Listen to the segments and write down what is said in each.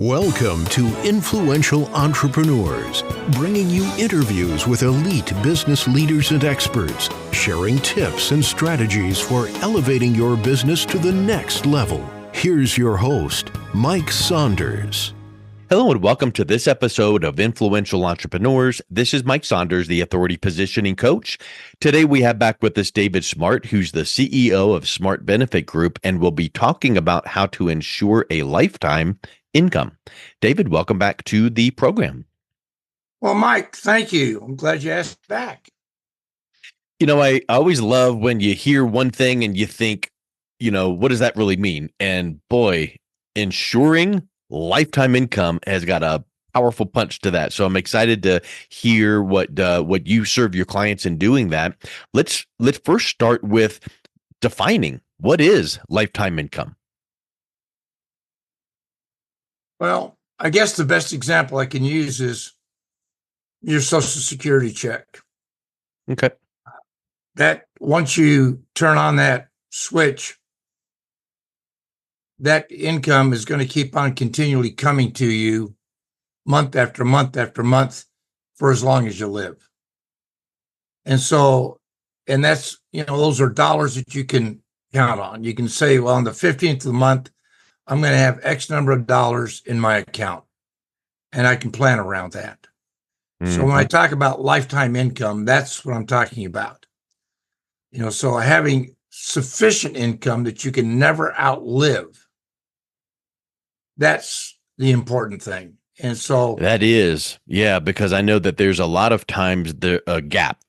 Welcome to Influential Entrepreneurs, bringing you interviews with elite business leaders and experts, sharing tips and strategies for elevating your business to the next level. Here's your host, Mike Saunders. Hello and welcome to this episode of Influential Entrepreneurs. This is Mike Saunders, the Authority Positioning Coach. Today we have back with us David Smart, who's the CEO of Smart Benefit Group, and we'll be talking about how to ensure a lifetime income. David, welcome back to the program. Well, Mike, thank you. I'm glad you asked back. You know, I always love when you hear one thing and you think, what does that really mean? And boy, ensuring lifetime income has got a powerful punch to that. So I'm excited to hear what you serve your clients in doing that. Let's first start with defining what is lifetime income. Well, I guess the best example I can use is your Social Security check. Okay. That once you turn on that switch, that income is going to keep on continually coming to you month after month after month for as long as you live. And that's, those are dollars that you can count on. You can say, well, on the 15th of the month, I'm going to have X number of dollars in my account, and I can plan around that. Mm-hmm. So when I talk about lifetime income, that's what I'm talking about. So having sufficient income that you can never outlive, that's the important thing. And so that is, because I know that there's a lot of times a gap.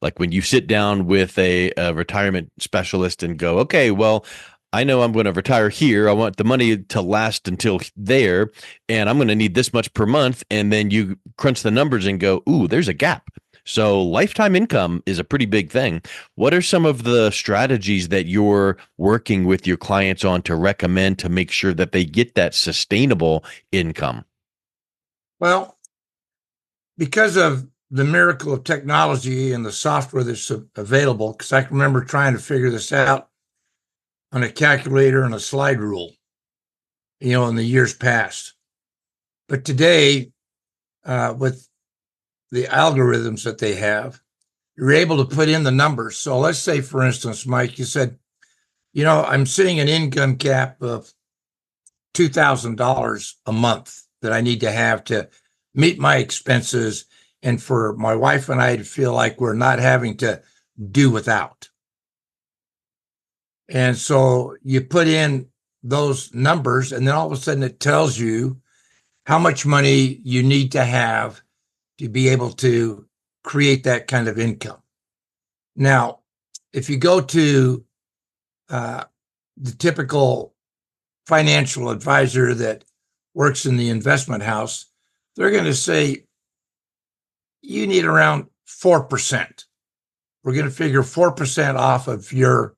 Like when you sit down with a retirement specialist and go, okay, well, I know I'm going to retire here. I want the money to last until there, and I'm going to need this much per month. And then you crunch the numbers and go, ooh, there's a gap. So lifetime income is a pretty big thing. What are some of the strategies that you're working with your clients on to recommend to make sure that they get that sustainable income? Well, because of the miracle of technology and the software that's available, because I can remember trying to figure this out on a calculator and a slide rule, in the years past. But today, with the algorithms that they have, you're able to put in the numbers. So let's say, for instance, Mike, you said, I'm seeing an income cap of $2,000 a month that I need to have to meet my expenses and for my wife and I to feel like we're not having to do without. And so you put in those numbers, and then all of a sudden it tells you how much money you need to have to be able to create that kind of income. Now, if you go to the typical financial advisor that works in the investment house, they're going to say, you need around 4%. We're going to figure 4% off of your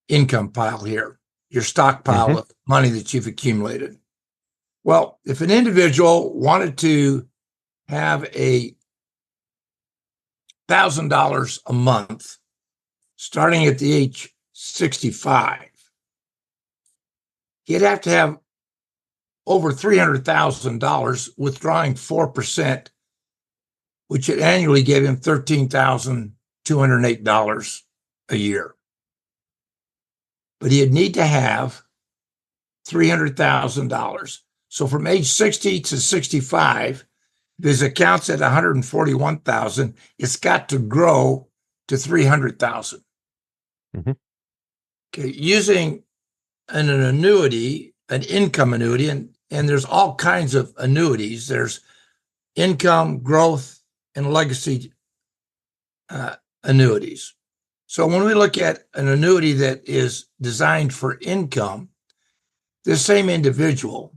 income pile here, your stockpile of money that you've accumulated. Well, if an individual wanted to have $1,000 a month starting at the age 65, he'd have to have over $300,000 withdrawing 4%, which would annually give him $13,208 a year. But he'd need to have $300,000. So from age 60 to 65, if his account's at $141,000, it's got to grow to $300,000. Mm-hmm. Okay, using an annuity, an income annuity, and there's all kinds of annuities. There's income, growth, and legacy annuities. So when we look at an annuity that is designed for income, this same individual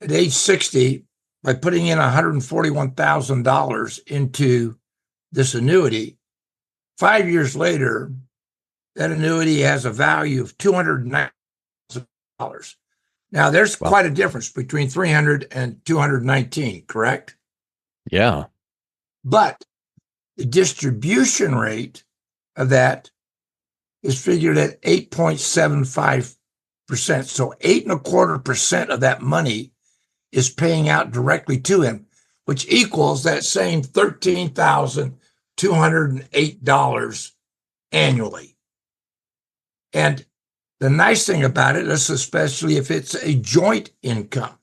at age 60, by putting in $141,000 into this annuity, 5 years later, that annuity has a value of $209,000. Now, there's quite a difference between 300 and 219, correct? Yeah. But the distribution rate of that is figured at 8.75%. So 8.25% of that money is paying out directly to him, which equals that same $13,208 annually. And the nice thing about it is, especially if it's a joint income,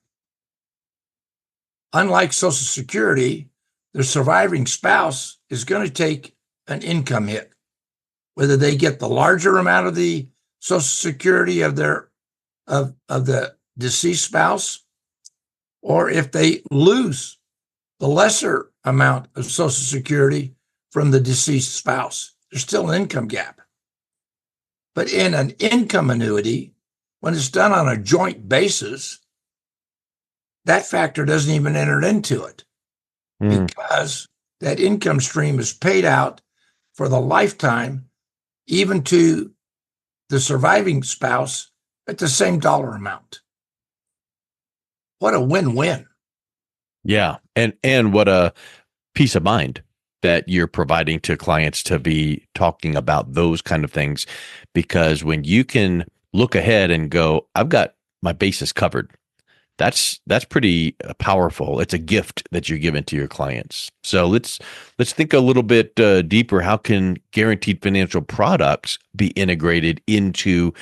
unlike Social Security, the surviving spouse is going to take an income hit, whether they get the larger amount of the Social Security of the deceased spouse, or if they lose the lesser amount of Social Security from the deceased spouse. There's still an income gap. But in an income annuity, when it's done on a joint basis, that factor doesn't even enter into it because that income stream is paid out for the lifetime, even to the surviving spouse at the same dollar amount. What a win-win. Yeah. And what a peace of mind that you're providing to clients to be talking about those kind of things. Because when you can look ahead and go, I've got my bases covered, that's pretty powerful. It's a gift that you're giving to your clients. So let's think a little bit deeper. How can guaranteed financial products be integrated into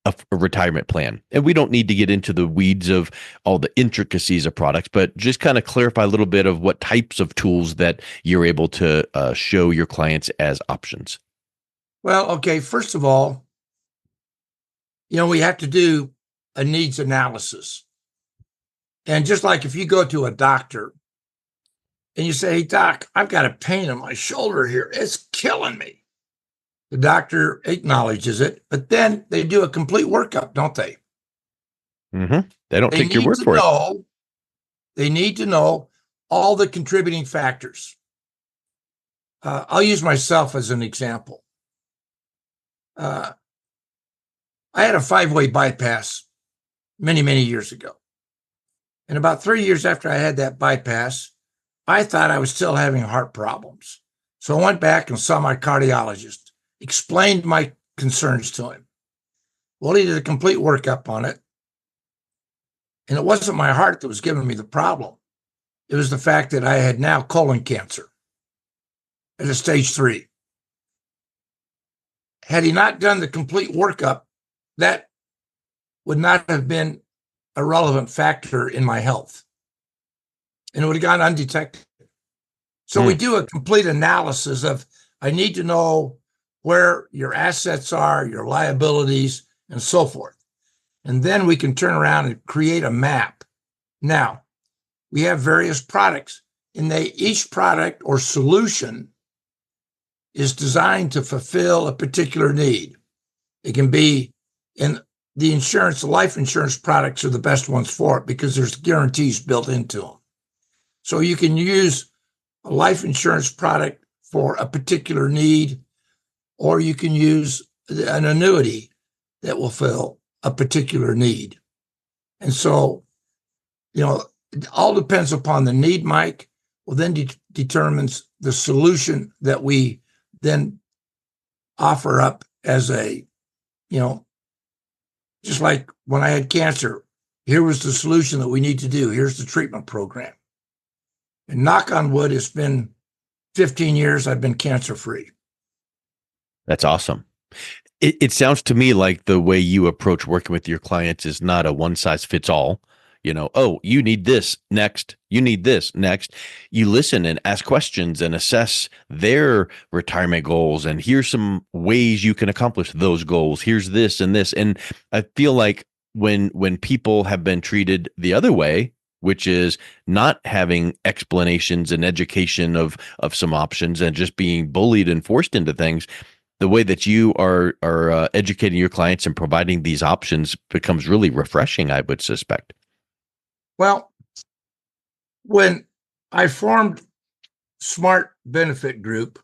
a retirement plan? And we don't need to get into the weeds of all the intricacies of products, but just kind of clarify a little bit of what types of tools that you're able to show your clients as options. Well, okay, first of all, we have to do a needs analysis. And just like if you go to a doctor and you say, hey, doc, I've got a pain in my shoulder here. It's killing me. The doctor acknowledges it, but then they do a complete workup, don't they? Mm-hmm. They don't take your word for it. They need to know all the contributing factors. I'll use myself as an example. I had a 5-way bypass many, many years ago. And about 3 years after I had that bypass, I thought I was still having heart problems. So I went back and saw my cardiologist, explained my concerns to him. Well, he did a complete workup on it. And it wasn't my heart that was giving me the problem. It was the fact that I had now colon cancer at a stage 3. Had he not done the complete workup, that would not have been a relevant factor in my health. And it would have gone undetected. So we do a complete analysis of, I need to know where your assets are, your liabilities, and so forth. And then we can turn around and create a map. Now, we have various products, and each product or solution is designed to fulfill a particular need. It can be in the life insurance products are the best ones for it because there's guarantees built into them. So you can use a life insurance product for a particular need, or you can use an annuity that will fill a particular need. And so, it all depends upon the need, Mike. Well, then determines the solution that we then offer up as a, just like when I had cancer, here was the solution that we need to do. Here's the treatment program. And knock on wood, it's been 15 years I've been cancer-free. That's awesome. It sounds to me like the way you approach working with your clients is not a one-size-fits-all. Oh, you need this next. You need this next. You listen and ask questions and assess their retirement goals. And here's some ways you can accomplish those goals. Here's this and this. And I feel like when people have been treated the other way, which is not having explanations and education of some options and just being bullied and forced into things, the way that you are educating your clients and providing these options becomes really refreshing, I would suspect. Well, when I formed Smart Benefit Group,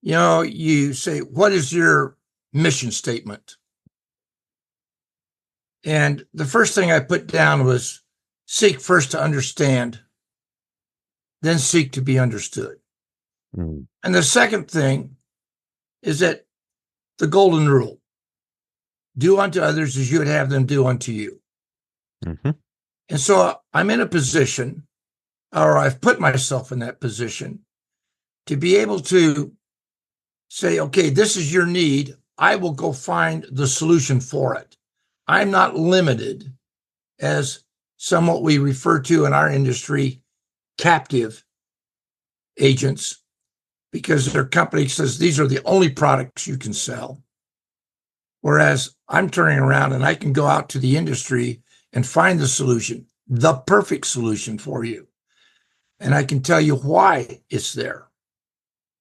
you say, what is your mission statement? And the first thing I put down was seek first to understand, then seek to be understood. And the second thing is that the golden rule, do unto others as you would have them do unto you. Mm-hmm. And so I'm in a position, or I've put myself in that position, to be able to say, okay, this is your need. I will go find the solution for it. I'm not limited as somewhat we refer to in our industry, captive agents, because their company says these are the only products you can sell. Whereas I'm turning around and I can go out to the industry and find the solution, the perfect solution for you. And I can tell you why it's there.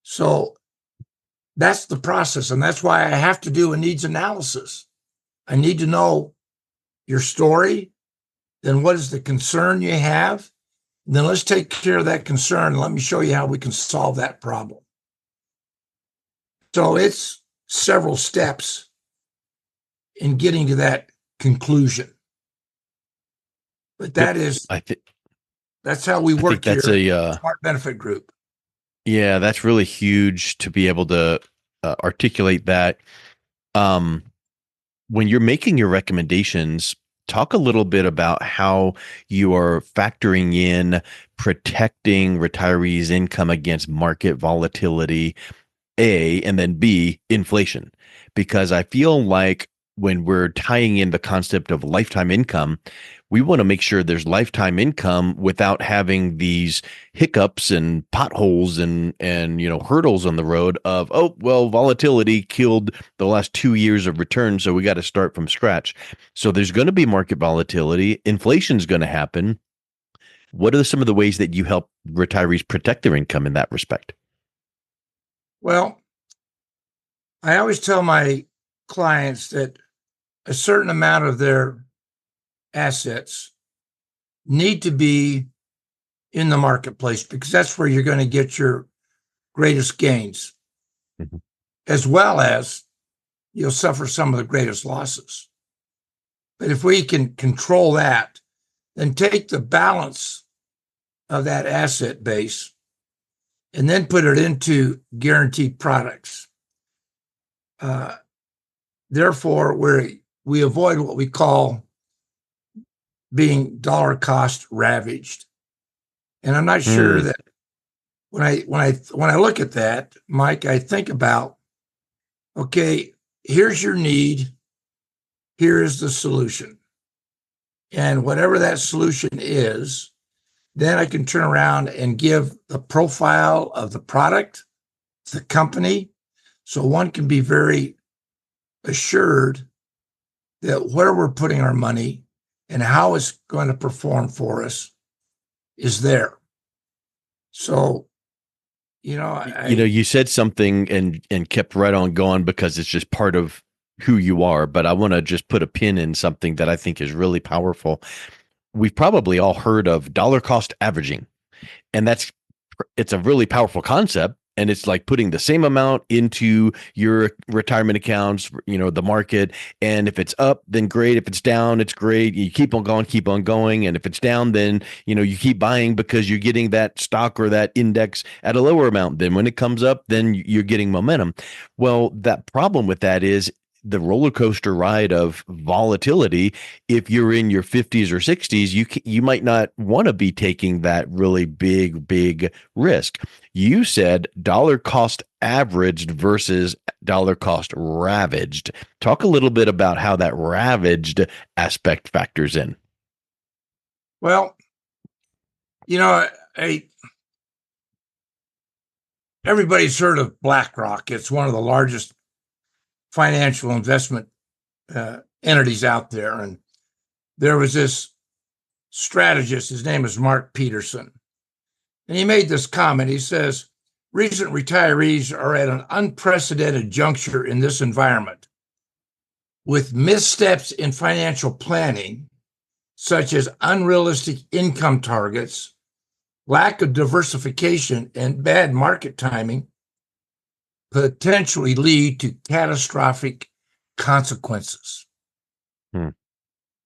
So that's the process. And that's why I have to do a needs analysis. I need to know your story. Then what is the concern you have? Then let's take care of that concern. And let me show you how we can solve that problem. So it's several steps in getting to that conclusion. But that's how we work here at Smart Benefit Group. Yeah, that's really huge to be able to articulate that. When you're making your recommendations, talk a little bit about how you are factoring in protecting retirees' income against market volatility, A, and then B, inflation. Because I feel like when we're tying in the concept of lifetime income, we want to make sure there's lifetime income without having these hiccups and potholes and hurdles on the road of, oh, well, volatility killed the last 2 years of return, so we got to start from scratch. So there's going to be market volatility. Inflation's going to happen. What are some of the ways that you help retirees protect their income in that respect? Well, I always tell my clients that a certain amount of their assets need to be in the marketplace because that's where you're going to get your greatest gains, as well as you'll suffer some of the greatest losses. But if we can control that, then take the balance of that asset base and then put it into guaranteed products. Therefore, we avoid what we call being dollar cost ravaged. And I'm not sure that when I look at that, Mike, I think about, okay, here's your need, here is the solution. And whatever that solution is, then I can turn around and give the profile of the product, the company, so one can be very assured that where we're putting our money and how it's going to perform for us is there. So, you said something and kept right on going because it's just part of who you are. But I want to just put a pin in something that I think is really powerful. We've probably all heard of dollar cost averaging, and it's a really powerful concept. And it's like putting the same amount into your retirement accounts, the market. And if it's up, then great. If it's down, it's great. You keep on going. And if it's down, then, you keep buying because you're getting that stock or that index at a lower amount. Then when it comes up, then you're getting momentum. Well, that problem with that is the roller coaster ride of volatility. If you're in your 50s or 60s, you might not want to be taking that really big risk. You said dollar cost averaged versus dollar cost ravaged. Talk a little bit about how that ravaged aspect factors in. Well, everybody's heard of BlackRock. It's one of the largest financial investment entities out there. And there was this strategist, his name is Mark Peterson. And he made this comment. He says, recent retirees are at an unprecedented juncture in this environment. With missteps in financial planning, such as unrealistic income targets, lack of diversification, and bad market timing, potentially lead to catastrophic consequences.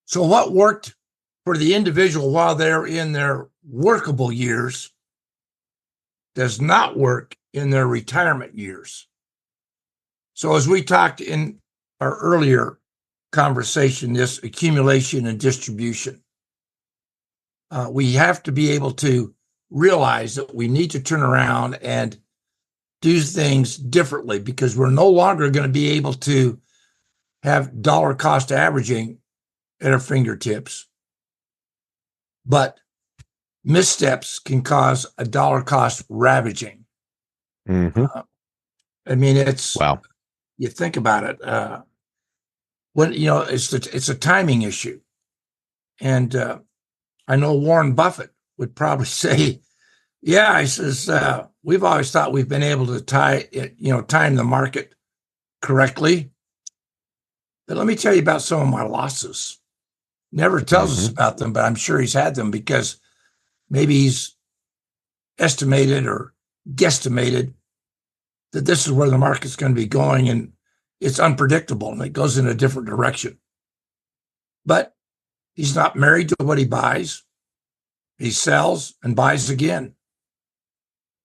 So what worked for the individual while they're in their workable years does not work in their retirement years. So as we talked in our earlier conversation, this accumulation and distribution. We have to be able to realize that we need to turn around and do things differently, because we're no longer going to be able to have dollar cost averaging at our fingertips. But missteps can cause a dollar cost ravaging. Mm-hmm. I mean, it's, Wow. you think about it, when, it's a timing issue. And I know Warren Buffett would probably say, yeah, I says, we've always thought we've been able to time the market correctly. But let me tell you about some of my losses. Never tells us about them, but I'm sure he's had them, because maybe he's estimated or guesstimated that this is where the market's going to be going, and it's unpredictable and it goes in a different direction. But he's not married to what he buys. He sells and buys again.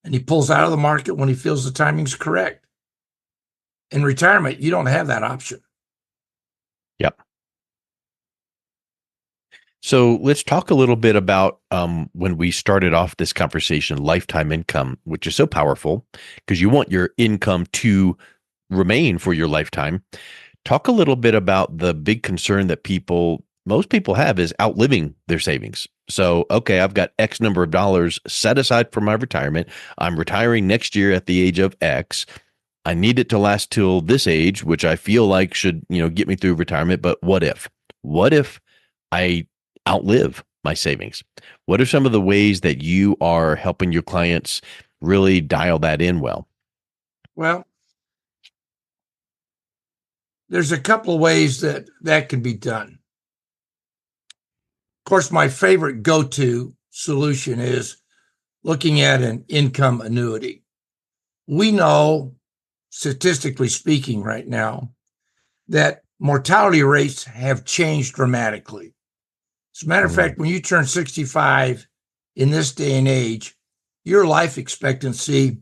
And he pulls out of the market when he feels the timing's correct. In retirement, you don't have that option. Yep. So let's talk a little bit about when we started off this conversation, lifetime income, which is so powerful because you want your income to remain for your lifetime. Talk a little bit about the big concern that most people have is outliving their savings. So, okay, I've got X number of dollars set aside for my retirement. I'm retiring next year at the age of X. I need it to last till this age, which I feel like should, get me through retirement. But what if I outlive my savings? What are some of the ways that you are helping your clients really dial that in well? Well, there's a couple of ways that can be done. Of course, my favorite go-to solution is looking at an income annuity. We know, statistically speaking right now, that mortality rates have changed dramatically. As a matter of fact, when you turn 65 in this day and age, your life expectancy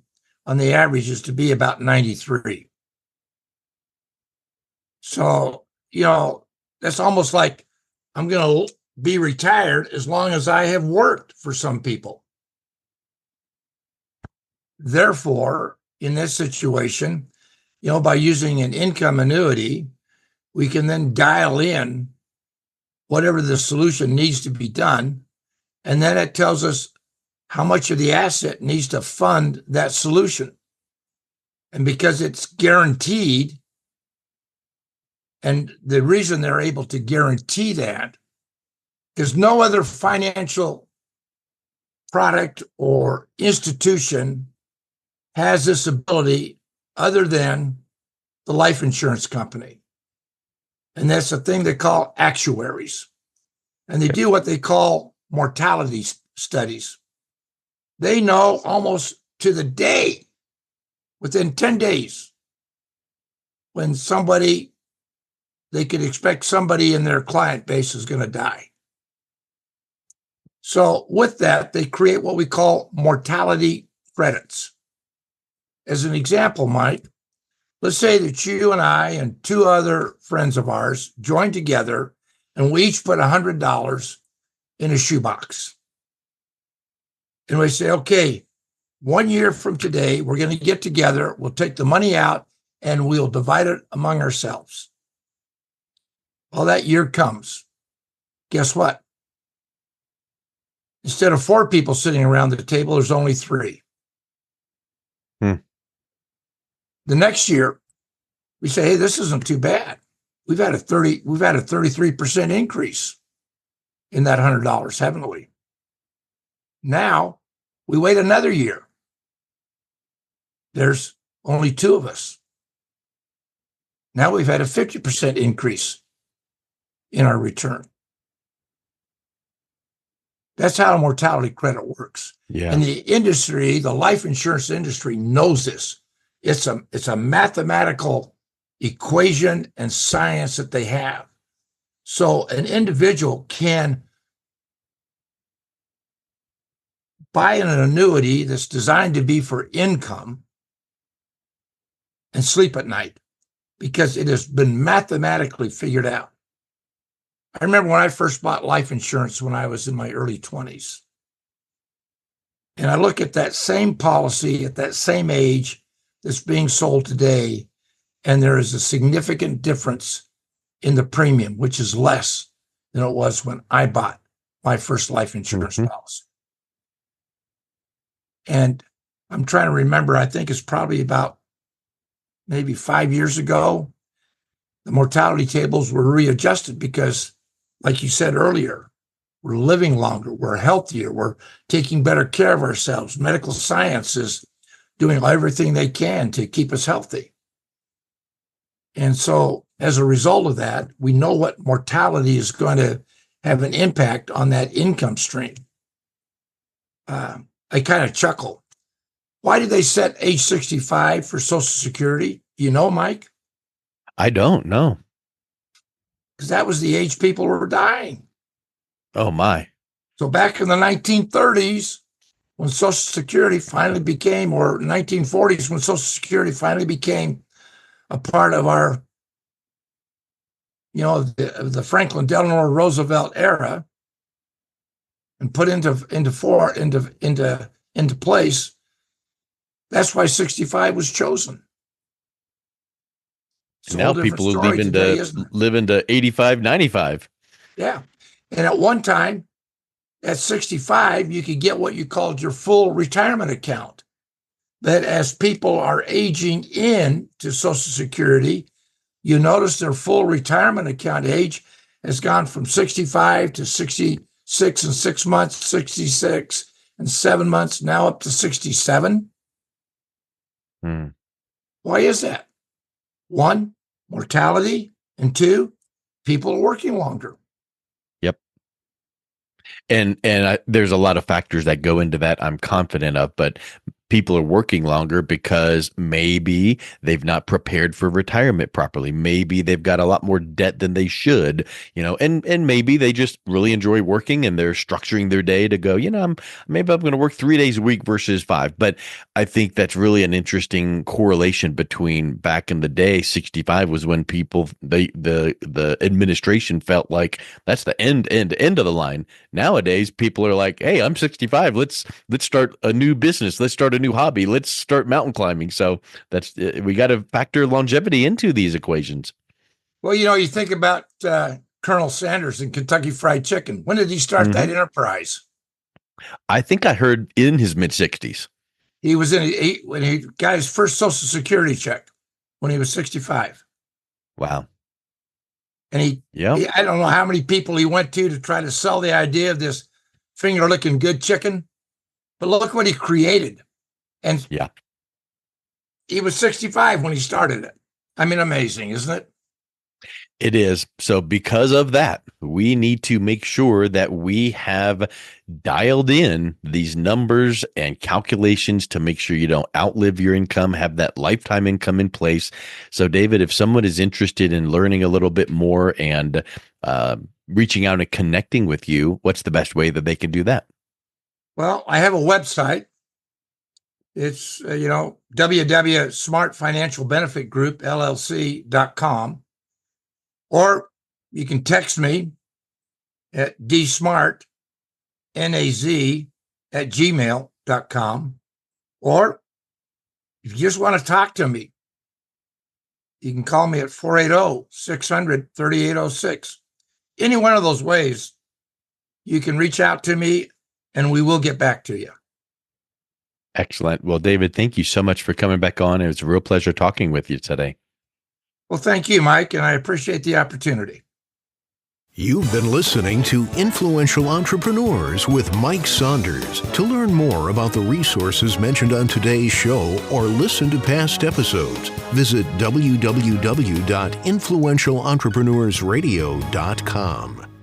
on the average is to be about 93. So, that's almost like I'm going to be retired as long as I have worked for some people. Therefore, in this situation, by using an income annuity, we can then dial in whatever the solution needs to be done. And then it tells us how much of the asset needs to fund that solution. And because it's guaranteed, and the reason they're able to guarantee that is no other financial product or institution has this ability other than the life insurance company. And that's a thing they call actuaries. And they do what they call mortality studies. They know almost to the day, within 10 days, when they could expect somebody in their client base is going to die. So with that, they create what we call mortality credits. As an example, Mike, let's say that you and I and two other friends of ours join together and we each put $100 in a shoebox. And we say, okay, 1 year from today, we're going to get together, we'll take the money out and we'll divide it among ourselves. Well, that year comes. Guess what? Instead of 4 people sitting around the table, there's only 3. The next year, we say, hey, this isn't too bad. We've had a 33% increase in that $100, haven't we? Now, we wait another year. There's only 2 of us. Now we've had a 50% increase in our return. That's how a mortality credit works. Yeah. And the industry, the life insurance industry, knows this. It's a mathematical equation and science that they have. So an individual can buy an annuity that's designed to be for income and sleep at night because it has been mathematically figured out. I remember when I first bought life insurance when I was in my early 20s. And I look at that same policy at that same age that's being sold today, and there is a significant difference in the premium, which is less than it was when I bought my first life insurance policy. And I'm trying to remember, I think it's probably about maybe 5 years ago, the mortality tables were readjusted because, like you said earlier, we're living longer, we're healthier, we're taking better care of ourselves. Medical science is doing everything they can to keep us healthy. And so as a result of that, we know what mortality is going to have an impact on that income stream. I kind of chuckle. Why did they set age 65 for Social Security? Do you know, Mike? I don't know. Because that was the age people were dying. Oh, my. So back in the 1930s, when Social Security finally became, or 1940s, when Social Security finally became a part of our, the Franklin Delano Roosevelt era, and put into place, that's why 65 was chosen. And now people are living to 85, 95. Yeah. And at one time, at 65, you could get what you called your full retirement account. That as people are aging in to Social Security, you notice their full retirement account age has gone from 65 to 66 and 6 months, 66 and 7 months, now up to 67. Why is that? One, mortality, and two, people are working longer. Yep. And there's a lot of factors that go into that, I'm confident of, but people are working longer because maybe they've not prepared for retirement properly. Maybe they've got a lot more debt than they should, and maybe they just really enjoy working and they're structuring their day to go, maybe I'm going to work 3 days a week versus 5. But I think that's really an interesting correlation between back in the day, 65 was when people, the administration felt like that's the end of the line. Nowadays, people are like, hey, I'm 65. Let's start a new business. Let's start a new hobby. Let's start mountain climbing. So we got to factor longevity into these equations. Well, you think about Colonel Saunders and Kentucky Fried Chicken. When did he start that enterprise? I think I heard in his mid-60s. He was when he got his first Social Security check when he was 65. Wow. And I don't know how many people he went to try to sell the idea of this finger-licking good chicken, but look what he created. And he was 65 when he started it. I mean, amazing, isn't it? It is. So because of that, we need to make sure that we have dialed in these numbers and calculations to make sure you don't outlive your income, have that lifetime income in place. So David, if someone is interested in learning a little bit more and reaching out and connecting with you, what's the best way that they can do that? Well, I have a website. It's, www.smartfinancialbenefitgroupllc.com. Or you can text me at dsmartnaz@gmail.com. Or if you just want to talk to me, you can call me at 480-600-3806. Any one of those ways, you can reach out to me and we will get back to you. Excellent. Well, David, thank you so much for coming back on. It was a real pleasure talking with you today. Well, thank you, Mike, and I appreciate the opportunity. You've been listening to Influential Entrepreneurs with Mike Saunders. To learn more about the resources mentioned on today's show or listen to past episodes, visit www.influentialentrepreneursradio.com.